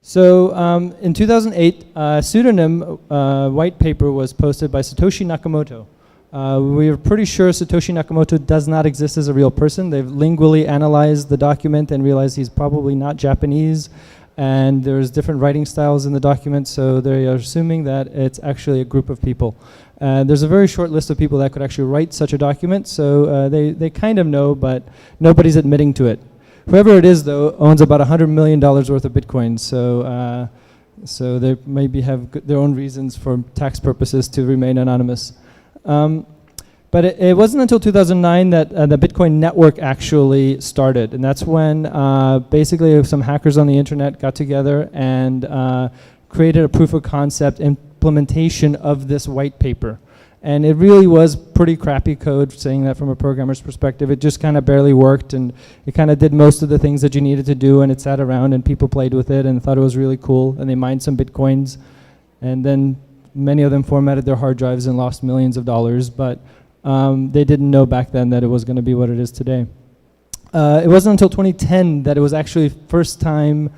So in 2008, a pseudonym white paper was posted by Satoshi Nakamoto. We are pretty sure Satoshi Nakamoto does not exist as a real person. They've lingually analyzed the document and realized he's probably not Japanese, and there's different writing styles in the document, so they are assuming that it's actually a group of people. There's a very short list of people that could actually write such a document, so they kind of know, but nobody's admitting to it. Whoever it is, though, owns about $100 million worth of Bitcoin, so they maybe have their own reasons for tax purposes to remain anonymous. But it wasn't until 2009 that the Bitcoin network actually started, and that's when basically some hackers on the internet got together and created a proof of concept implementation of this white paper. And it really was pretty crappy code, saying that from a programmer's perspective. It just kind of barely worked, and it kind of did most of the things that you needed to do, and it sat around and people played with it and thought it was really cool, and they mined some Bitcoins, and then many of them formatted their hard drives and lost millions of dollars, but they didn't know back then that it was going to be what it is today. It wasn't until 2010 that it was actually first time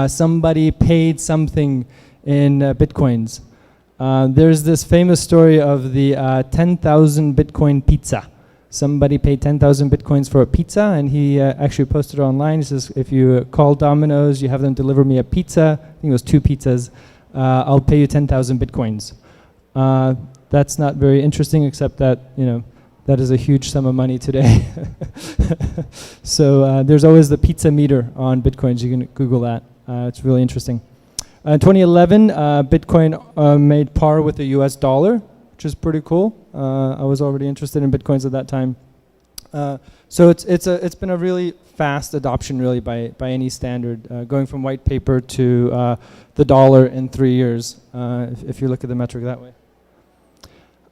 somebody paid something in Bitcoins. There's this famous story of the 10,000 Bitcoin pizza. Somebody paid 10,000 Bitcoins for a pizza, and he actually posted it online. He says, if you call Domino's, you have them deliver me a pizza, I think it was 2 pizzas, I'll pay you 10,000 Bitcoins. That's not very interesting, except that, you know, that is a huge sum of money today. So there's always the pizza meter on Bitcoins. You can Google that. It's really interesting. In 2011, Bitcoin made par with the US dollar, which is pretty cool. I was already interested in Bitcoins at that time. So it's been a really fast adoption, really, by any standard, going from white paper to the dollar in 3 years, if you look at the metric that way.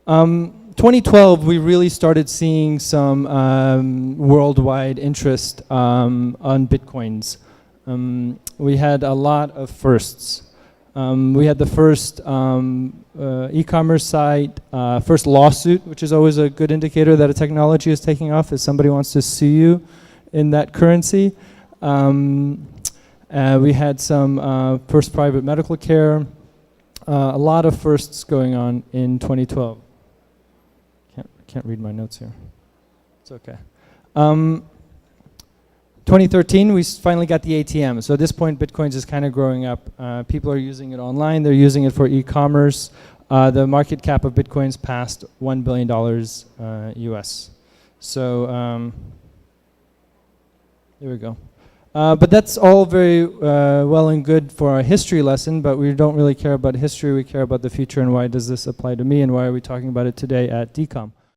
2012, we really started seeing some worldwide interest on Bitcoins. We had a lot of firsts. We had the first e-commerce site, first lawsuit, which is always a good indicator that a technology is taking off, if somebody wants to sue you in that currency. We had some first private medical care, a lot of firsts going on in 2012. Can't read my notes here. It's okay. 2013, we finally got the ATM. So at this point, Bitcoins is kind of growing up. People are using it online. They're using it for e-commerce. The market cap of Bitcoins passed $1 billion US. So there we go. But that's all very well and good for our history lesson, but we don't really care about history. We care about the future and why does this apply to me and why are we talking about it today at DCOM.